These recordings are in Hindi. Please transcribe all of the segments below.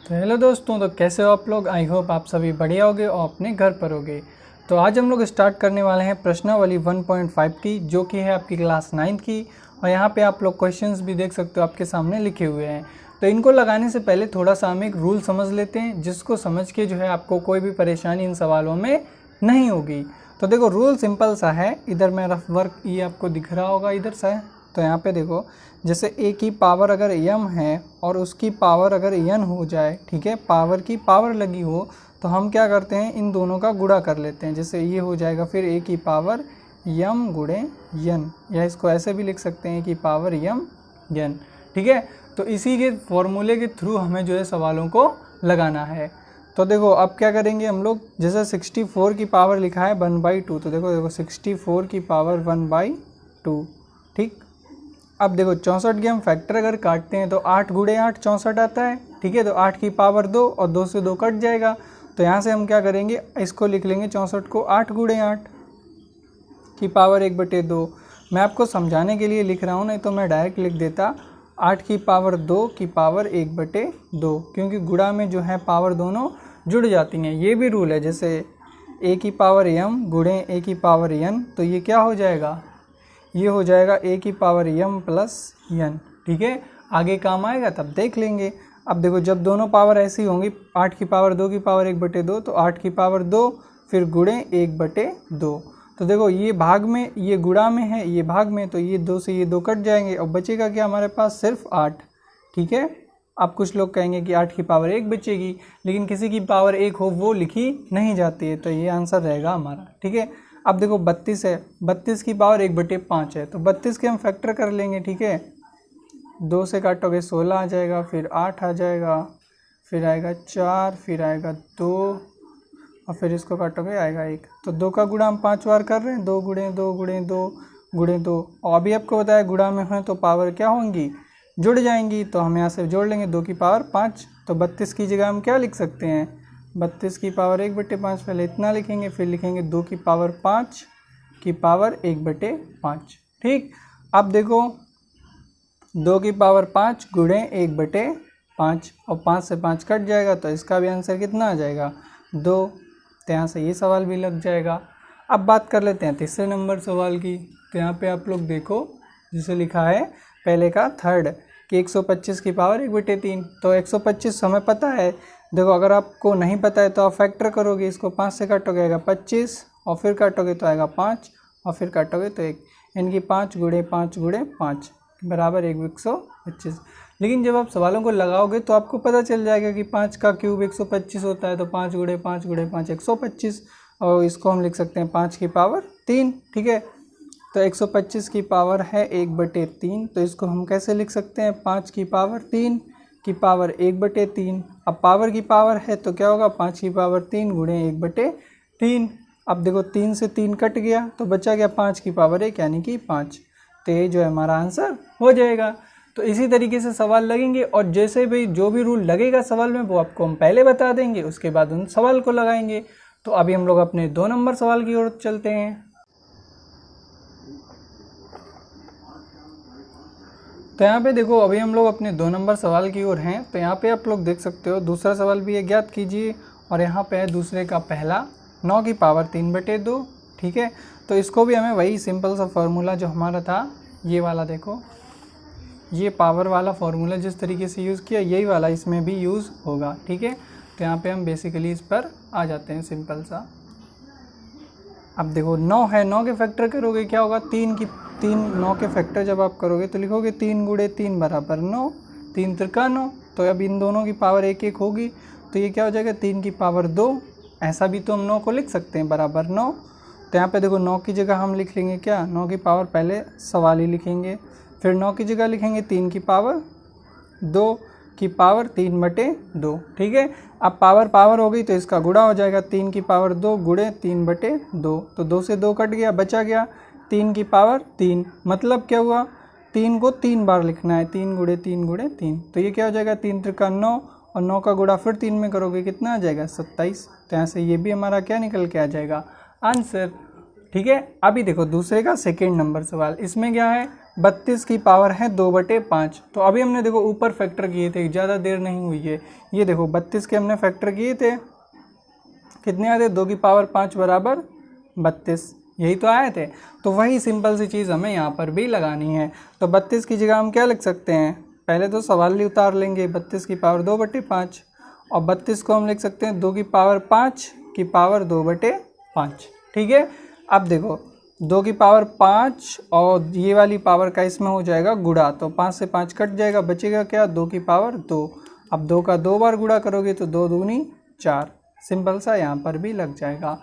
तो हेलो दोस्तों, तो कैसे हो आप लोग। आई होप आप सभी बढ़िया होगे और अपने घर पर होगे। तो आज हम लोग स्टार्ट करने वाले हैं प्रश्नावली 1.5 की, जो कि है आपकी क्लास 9 की। और यहाँ पे आप लोग क्वेश्चंस भी देख सकते हो, आपके सामने लिखे हुए हैं। तो इनको लगाने से पहले थोड़ा सा हम एक रूल समझ लेते हैं, जिसको समझ के जो है आपको कोई भी परेशानी इन सवालों में नहीं होगी। तो देखो, रूल सिंपल सा है। इधर मैं रफ वर्क ये आपको दिख रहा होगा इधर से। तो यहाँ पे देखो, जैसे a की पावर अगर m है और उसकी पावर अगर n हो जाए, ठीक है, पावर की पावर लगी हो, तो हम क्या करते हैं, इन दोनों का गुणा कर लेते हैं। जैसे ये हो जाएगा फिर a की पावर m गुणे n, या इसको ऐसे भी लिख सकते हैं कि पावर m n, ठीक है। तो इसी के फॉर्मूले के थ्रू हमें जो है सवालों को लगाना है। तो देखो अब क्या करेंगे हम लोग, जैसे 64 की पावर लिखा है 1/2, तो देखो 64 की पावर 1/2, ठीक। अब देखो 64 के हम फैक्टर अगर काटते हैं तो 8 गुणे 8 64 आता है, ठीक है। तो 8 की पावर 2 और 2 से 2 कट जाएगा। तो यहाँ से हम क्या करेंगे, इसको लिख लेंगे 64 को 8 गुणे 8 की पावर 1/2। मैं आपको समझाने के लिए लिख रहा हूँ, नहीं तो मैं डायरेक्ट लिख देता 8 की पावर 2 की पावर 1/2, क्योंकि गुणा में जो है पावर दोनों जुड़ जाती हैं। ये भी रूल है, जैसे a की पावर m गुणे a की पावर n, तो ये क्या हो जाएगा, ये हो जाएगा a की पावर m प्लस n, ठीक है। आगे काम आएगा तब देख लेंगे। अब देखो, जब दोनों पावर ऐसी होंगी, 8 की पावर 2 की पावर 1/2, तो 8 की पावर 2 फिर गुणे 1/2। तो देखो, ये भाग में, ये गुणा में है, ये भाग में, तो ये 2 से ये 2 कट जाएंगे और बचेगा क्या हमारे पास, सिर्फ 8, ठीक है। अब कुछ लोग कहेंगे कि 8 की पावर 1 बचेगी, लेकिन किसी की पावर 1 हो वो लिखी नहीं जाती है, तो ये आंसर रहेगा हमारा, ठीक है। अब देखो 32 है, 32 की पावर 1/5 है, तो 32 के हम फैक्टर कर लेंगे, ठीक है। 2 से काटोगे 16 आ जाएगा, फिर 8 आ जाएगा, फिर आएगा 4, फिर आएगा 2, और फिर इसको काटोगे आएगा 1। तो 2 का गुणा हम 5 बार कर रहे हैं, 2 गुणे 2 गुणे 2 गुणे 2। और अभी आपको बताया गुणा में है तो पावर क्या होंगी, जुड़ जाएंगी। तो हम यहाँ से जोड़ लेंगे 2 की पावर 5। तो 32 की जगह हम क्या लिख सकते हैं, 32 की पावर 1/5, पहले इतना लिखेंगे, फिर लिखेंगे 2 की पावर 5 की पावर 1/5, ठीक। अब देखो 2 की पावर 5 गुणे 1/5, और 5 से 5 कट जाएगा, तो इसका भी आंसर कितना आ जाएगा, 2। तो यहाँ से ये सवाल भी लग जाएगा। अब बात कर लेते हैं तीसरे नंबर सवाल की। तो यहाँ पे आप लोग देखो, जिसे लिखा है पहले का थर्ड कि 125 की पावर 1/3। तो 125 हमें पता है। देखो, अगर आपको नहीं पता है तो आप फैक्टर करोगे, इसको 5 से काटोगे आएगा 25, और फिर काटोगे तो आएगा 5, और फिर काटोगे तो 1, यानी कि 5 गुणे 5 गुणे 5 बराबर 125। लेकिन जब आप सवालों को लगाओगे तो आपको पता चल जाएगा कि 5 का क्यूब 125 होता है, तो 5 गुणे 5 गुणे 5 125, और इसको हम लिख सकते हैं 5 की पावर 3, ठीक है। तो 125 की पावर है 1/3, तो इसको हम कैसे लिख सकते हैं, 5 की पावर 3 की पावर 1/3। अब पावर की पावर है तो क्या होगा, 5 की पावर 3 गुणे 1/3। अब देखो 3 से 3 कट गया, तो बचा गया 5 की पावर 1, यानी कि 5। तो ये जो है हमारा आंसर हो जाएगा। तो इसी तरीके से सवाल लगेंगे, और जैसे भी जो भी रूल लगेगा सवाल में वो आपको हम पहले बता देंगे, उसके बाद उन सवाल को लगाएंगे। तो अभी हम लोग अपने 2 नंबर सवाल की ओर चलते हैं। तो यहाँ पे देखो, अभी हम लोग अपने 2 नंबर सवाल की ओर हैं। तो यहाँ पे आप लोग देख सकते हो, दूसरा सवाल भी है, ज्ञात कीजिए। और यहाँ पे है दूसरे का पहला 9 की पावर 3/2, ठीक है। तो इसको भी हमें वही सिंपल सा फार्मूला जो हमारा था, ये वाला देखो, ये पावर वाला फार्मूला जिस तरीके से यूज़ किया, यही वाला इसमें भी यूज़ होगा, ठीक है। तो यहाँ पे हम बेसिकली इस पर आ जाते हैं, सिंपल सा। अब देखो 9 है, 9 के फैक्टर करोगे क्या होगा, 9 के फैक्टर जब आप करोगे तो लिखोगे 3 गुणे 3 बराबर 9, 3 त्रिका 9। तो अब इन दोनों की पावर 1 होगी, तो ये क्या हो जाएगा, 3 की पावर 2। ऐसा भी तो हम 9 को लिख सकते हैं, बराबर 9। तो यहाँ पे देखो 9 की जगह हम लिख लेंगे क्या, 9 की पावर पहले सवाल ही लिखेंगे, फिर 9 की जगह लिखेंगे 3 की पावर 2 की पावर 3/2, ठीक है। अब पावर पावर हो गई तो इसका गुणा हो जाएगा, 3 की पावर 2 गुणे 3/2। तो 2 से 2 कट गया, बचा गया 3 की पावर 3। मतलब क्या हुआ, 3 को 3 बार लिखना है, 3 गुणे 3 गुणे 3। तो ये क्या हो जाएगा, 3 त्रिका 9, और 9 का गुणा फिर 3 में करोगे, कितना आ जाएगा, 27। तो यहाँ से ये भी हमारा क्या निकल के आ जाएगा, आंसर, ठीक है। अभी देखो दूसरे का सेकेंड नंबर सवाल, इसमें क्या है, 32 की पावर है 2/5। तो अभी हमने देखो ऊपर फैक्टर किए थे, ज़्यादा देर नहीं हुई है। ये देखो 32 के हमने फैक्टर किए थे, कितने आए थे, 2 की पावर 5 बराबर 32, यही तो आए थे। तो वही सिंपल सी चीज़ हमें यहाँ पर भी लगानी है। तो 32 की जगह हम क्या लिख सकते हैं, पहले तो सवाल ही उतार लेंगे, 32 की पावर 2/5 और 32 को हम लिख सकते हैं 2 की पावर 5 की पावर 2/5। ठीक है, अब देखो 2 की पावर 5 और ये वाली पावर का इसमें हो जाएगा गुणा, तो 5 से 5 कट जाएगा, बचेगा क्या, 2 की पावर 2। अब 2 का 2 बार गुणा करोगे तो 2 दूनी 4, सिंपल सा यहाँ पर भी लग जाएगा।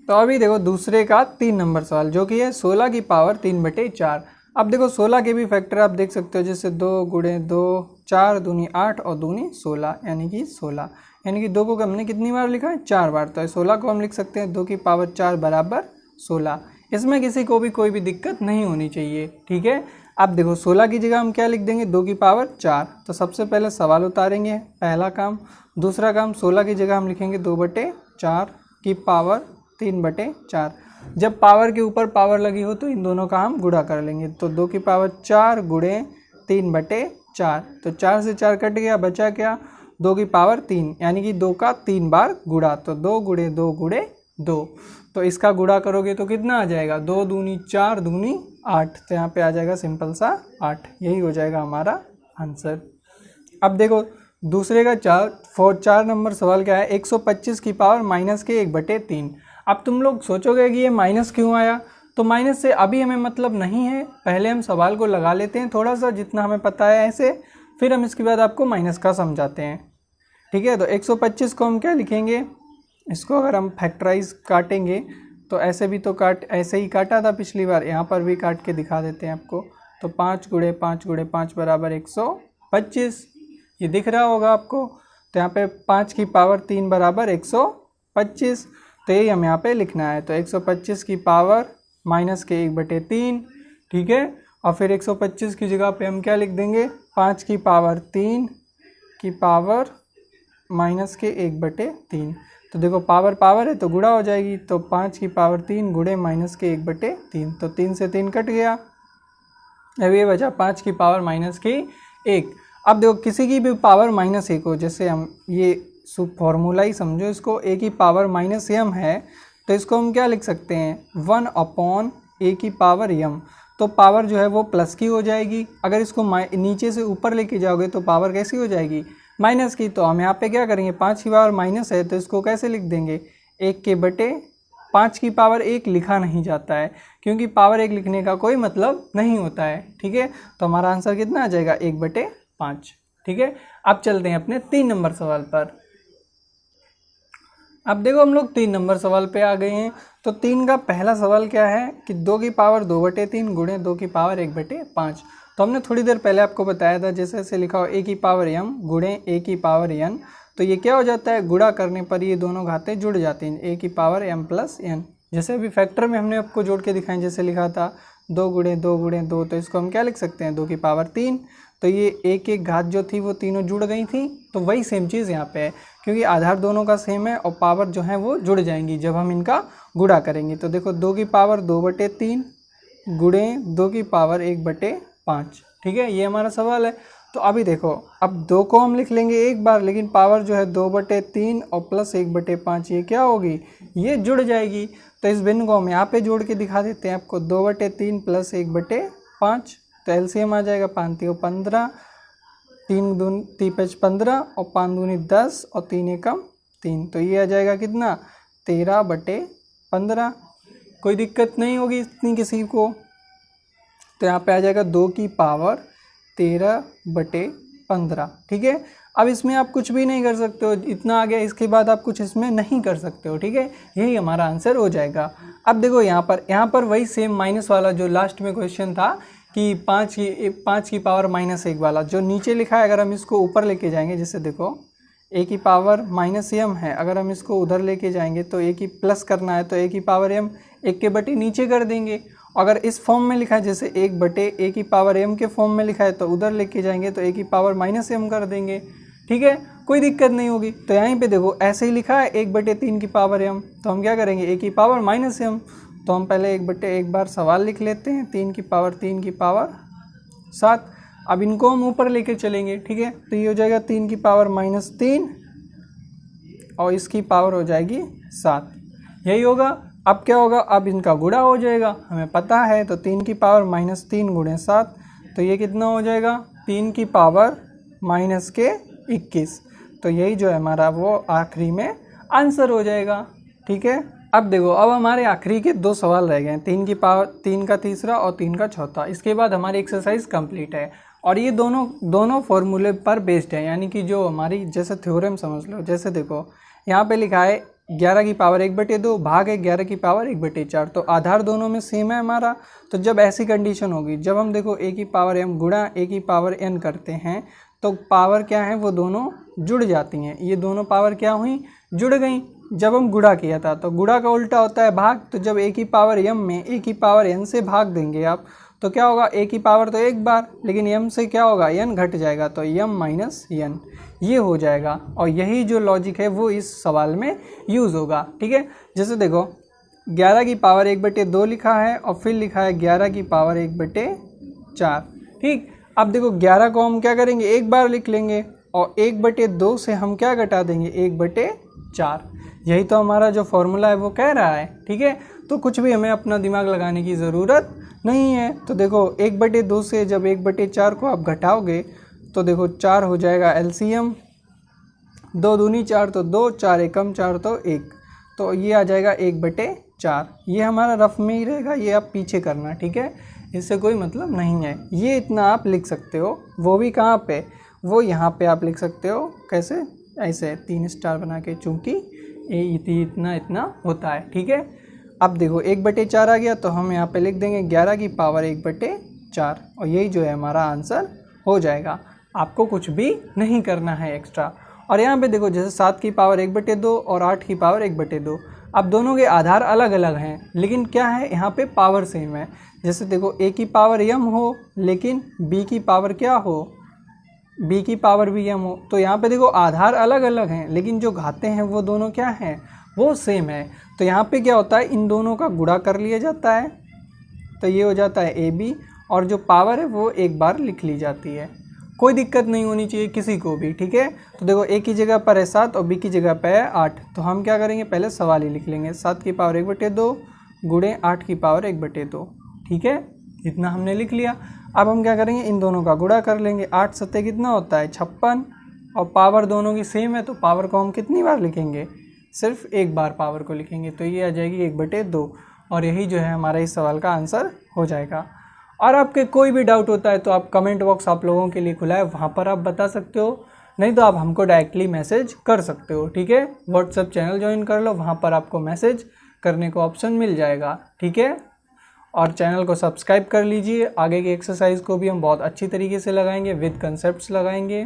तो अभी देखो दूसरे का 3 नंबर सवाल जो कि है 16 की पावर 3/4। अब देखो 16 के भी फैक्टर आप देख सकते हो, जैसे 2 गुणे 2, 4 दूनी 8 और दूनी 16, यानी कि 16, यानी कि 2 को हमने कितनी बार लिखा है, 4 बार। तो 16 को हम लिख सकते हैं 2 की पावर 4 बराबर 16। इसमें किसी को भी कोई भी दिक्कत नहीं होनी चाहिए। ठीक है, अब देखो 16 की जगह हम क्या लिख देंगे, 2 की पावर 4। तो सबसे पहले सवाल उतारेंगे, पहला काम। दूसरा काम, 16 की जगह हम लिखेंगे 2/4 की पावर 3/4। जब पावर के ऊपर पावर लगी हो तो इन दोनों का हम गुणा कर लेंगे। तो 2 की पावर 4 गुणे 3/4, तो 4 से 4 कट गया, बचा क्या, 2 की पावर 3, यानी कि 2 का 3 बार गुणा, तो 2 गुणे 2 गुणे 2। तो इसका गुणा करोगे तो कितना आ जाएगा, 2 दूनी 4 दूनी 8, तो यहाँ पे आ जाएगा सिंपल सा 8, यही हो जाएगा हमारा आंसर। अब देखो दूसरे का 4 नंबर सवाल क्या है, 125 की पावर -1/3। अब तुम लोग सोचोगे कि ये माइनस क्यों आया, तो माइनस से अभी हमें मतलब नहीं है, पहले हम सवाल को लगा लेते हैं थोड़ा सा जितना हमें पता है ऐसे, फिर हम इसके बाद आपको माइनस का समझाते हैं। ठीक है, तो 125 को हम क्या लिखेंगे, इसको अगर हम फैक्टराइज काटेंगे तो ऐसे भी तो ऐसे ही काटा था पिछली बार, यहाँ पर भी काट के दिखा देते हैं आपको। तो 5 गुणे 5 गुणे 5 बराबर 125, ये दिख रहा होगा आपको। तो यहाँ पे 5 की पावर 3 बराबर 125, तो यही हम यहाँ पे लिखना है। तो 125 की पावर -1/3। ठीक है, और फिर 125 की जगह पे हम क्या लिख देंगे, 5 की पावर 3 की पावर -1/3। तो देखो पावर पावर है तो गुणा हो जाएगी, तो 5 की पावर 3 गुणे -1/3, तो 3 से 3 कट गया, अब ये बचा 5 की पावर -1। अब देखो किसी की भी पावर -1 हो, जैसे हम ये फॉर्मूला ही समझो इसको, a की पावर -m है, तो इसको हम क्या लिख सकते हैं, 1/a की पावर m। तो पावर जो है वो प्लस की हो जाएगी, अगर इसको नीचे से ऊपर लेके जाओगे तो पावर कैसी हो जाएगी, माइनस की। तो हम यहाँ पे क्या करेंगे, 5 की पावर माइनस है तो इसको कैसे लिख देंगे, 1/5 की पावर 1 लिखा नहीं जाता है, क्योंकि पावर 1 लिखने का कोई मतलब नहीं होता है। ठीक है, तो हमारा आंसर कितना आ जाएगा, 1/5। ठीक है, अब चलते हैं अपने 3 नंबर सवाल पर। अब देखो हम लोग 3 नंबर सवाल पे आ गए हैं। तो 3 का पहला सवाल क्या है कि 2 की पावर 2/3 गुणे 2 की पावर 1/5। तो हमने थोड़ी देर पहले आपको बताया था, जैसे ऐसे लिखा हो a की पावर m गुणे a की पावर n, तो ये क्या हो जाता है, गुणा करने पर ये दोनों घातें जुड़ जाती हैं, a की पावर m प्लस n। जैसे अभी फैक्टर में हमने आपको जोड़ के दिखाएं, जैसे लिखा था 2 गुणे 2 गुणे 2, तो इसको हम क्या लिख सकते हैं, 2 की पावर 3। तो ये एक एक घात जो थी वो तीनों जुड़ गई थी, तो वही सेम चीज़ यहाँ पे है, क्योंकि आधार दोनों का सेम है और पावर जो है वो जुड़ जाएंगी जब हम इनका गुणा करेंगे। तो देखो 2 की पावर 2/3 गुणे 2 की पावर 1/5। ठीक है, ये हमारा सवाल है। तो अभी देखो, अब 2 को हम लिख लेंगे एक बार, लेकिन पावर जो है 2/3 और प्लस 1/5 ये क्या होगी, ये जुड़ जाएगी। तो इस भिन्न को हम यहाँ पे जोड़ के दिखा देते हैं आपको, 2/3 प्लस 1/5, तो एलसीएम आ जाएगा 5 × 15, 3 दूनी 3 15 और 5 दूनी 10 और 3 एकम 3, तो ये आ जाएगा कितना, 13/15। कोई दिक्कत नहीं होगी इतनी किसी को। तो यहाँ पे आ जाएगा 2 की पावर 13/15। ठीक है, अब इसमें आप कुछ भी नहीं कर सकते हो, इतना आ गया, इसके बाद आप कुछ इसमें नहीं कर सकते हो। ठीक है, यही हमारा आंसर हो जाएगा। अब देखो यहाँ पर वही सेम माइनस वाला जो लास्ट में क्वेश्चन था कि 5 की पावर -1 वाला जो नीचे लिखा है, अगर हम इसको ऊपर लेके जाएंगे, जैसे देखो a की पावर -m है, अगर हम इसको उधर लेके जाएंगे तो a की प्लस करना है, तो a की पावर m 1/, नीचे कर देंगे। अगर इस फॉर्म में लिखा है, जैसे 1/a की पावर m के फॉर्म में लिखा है, तो उधर लेके जाएंगे तो a की पावर -m कर देंगे। ठीक है, कोई दिक्कत नहीं होगी। तो यहीं पे देखो ऐसे ही लिखा है 1/3 की पावर m, तो हम क्या करेंगे, a की पावर -m, तो हम पहले 1/1 बार सवाल लिख लेते हैं, 3 की पावर 3 की पावर 7। अब इनको हम ऊपर लेके चलेंगे, ठीक है। तो ये हो जाएगा 3 की पावर -3 और इसकी पावर हो जाएगी 7, यही होगा। अब क्या होगा, अब इनका गुणा हो जाएगा, हमें पता है। तो 3 की पावर -3 गुणे 7, तो ये कितना हो जाएगा, 3 की पावर -21। तो यही जो है हमारा वो आखिरी में आंसर हो जाएगा, ठीक है। अब देखो, अब हमारे आखिरी के 2 सवाल रह गए हैं, 3 की पावर 3 का तीसरा और 3 का चौथा। इसके बाद हमारी एक्सरसाइज कंप्लीट है और ये दोनों फॉर्मूले पर बेस्ड है, यानी कि जो हमारी जैसे थ्योरम समझ लो। जैसे देखो यहाँ पे लिखा है 11 की पावर 1/2 भाग है 11 की पावर 1/4, तो आधार दोनों में सेम है हमारा। तो जब ऐसी कंडीशन होगी, जब हम देखो a की पावर m गुणा a की पावर n करते हैं, तो पावर क्या है, वो दोनों जुड़ जाती हैं। ये दोनों पावर क्या हुई, जुड़ गई। जब हम गुणा किया था, तो गुणा का उल्टा होता है भाग। तो जब a की पावर m में a की पावर n से भाग देंगे आप, तो क्या होगा, a की पावर तो 1 बार, लेकिन m से क्या होगा, n घट जाएगा, तो m माइनस n ये हो जाएगा। और यही जो लॉजिक है वो इस सवाल में यूज़ होगा, ठीक है। जैसे देखो 11 की पावर 1/2 लिखा है और फिर लिखा है 11 की पावर 1/4, ठीक। अब देखो 11 को हम क्या करेंगे, 1 बार लिख लेंगे और 1/2 से हम क्या घटा देंगे, 1/4। यही तो हमारा जो फॉर्मूला है वो कह रहा है, ठीक है। तो कुछ भी हमें अपना दिमाग लगाने की ज़रूरत नहीं है। तो देखो 1/2 से जब 1/4 को आप घटाओगे, तो देखो 4 हो जाएगा एलसीएम, 2 दूनी 4 तो 2, 4 एकम 4 तो 1, तो ये आ जाएगा 1/4। ये हमारा रफ में ही रहेगा, ये आप पीछे करना, ठीक है, इससे कोई मतलब नहीं है। ये इतना आप लिख सकते हो, वो भी कहाँ पे, वो यहाँ पे आप लिख सकते हो। कैसे, ऐसे 3 स्टार बना के, चूँकि ये इतना होता है, ठीक है। अब देखो 1/4 आ गया, तो हम यहाँ पे लिख देंगे 11 की पावर 1/4 और यही जो है हमारा आंसर हो जाएगा। आपको कुछ भी नहीं करना है एक्स्ट्रा। और यहाँ पे देखो जैसे 7 की पावर 1/2 और 8 की पावर 1/2, अब दोनों के आधार अलग अलग हैं, लेकिन क्या है, यहाँ पे पावर सेम है। जैसे देखो a की पावर m हो, लेकिन b की पावर क्या हो, b की पावर भी m हो, तो यहाँ पे देखो आधार अलग अलग हैं, लेकिन जो घाते हैं वो दोनों क्या हैं, वो सेम है। तो यहाँ पे क्या होता है, इन दोनों का गुणा कर लिया जाता है, तो ये हो जाता है ab, और जो पावर है वो एक बार लिख ली जाती है। कोई दिक्कत नहीं होनी चाहिए किसी को भी, ठीक है। तो देखो a की जगह पर है 7 और b की जगह पर है 8, तो हम क्या करेंगे, पहले सवाल ही लिख लेंगे, 7 की पावर 1/2 गुणे 8 की पावर 1/2, ठीक है। इतना हमने लिख लिया। अब हम क्या करेंगे, इन दोनों का गुणा कर लेंगे, 8 सत्ते कितना होता है 56, और पावर दोनों की सेम है, तो पावर को हम कितनी बार लिखेंगे, सिर्फ एक बार पावर को लिखेंगे, तो ये आ जाएगी 1/2, और यही जो है हमारा इस सवाल का आंसर हो जाएगा। और आपके कोई भी डाउट होता है तो आप कमेंट बॉक्स आप लोगों के लिए खुला है, वहाँ पर आप बता सकते हो, नहीं तो आप हमको डायरेक्टली मैसेज कर सकते हो, ठीक है। व्हाट्सएप चैनल ज्वाइन कर लो, वहाँ पर आपको मैसेज करने को ऑप्शन मिल जाएगा, ठीक है। और चैनल को सब्सक्राइब कर लीजिए, आगे की एक्सरसाइज को भी हम बहुत अच्छी तरीके से लगाएंगे, विद कंसेप्ट्स लगाएंगे।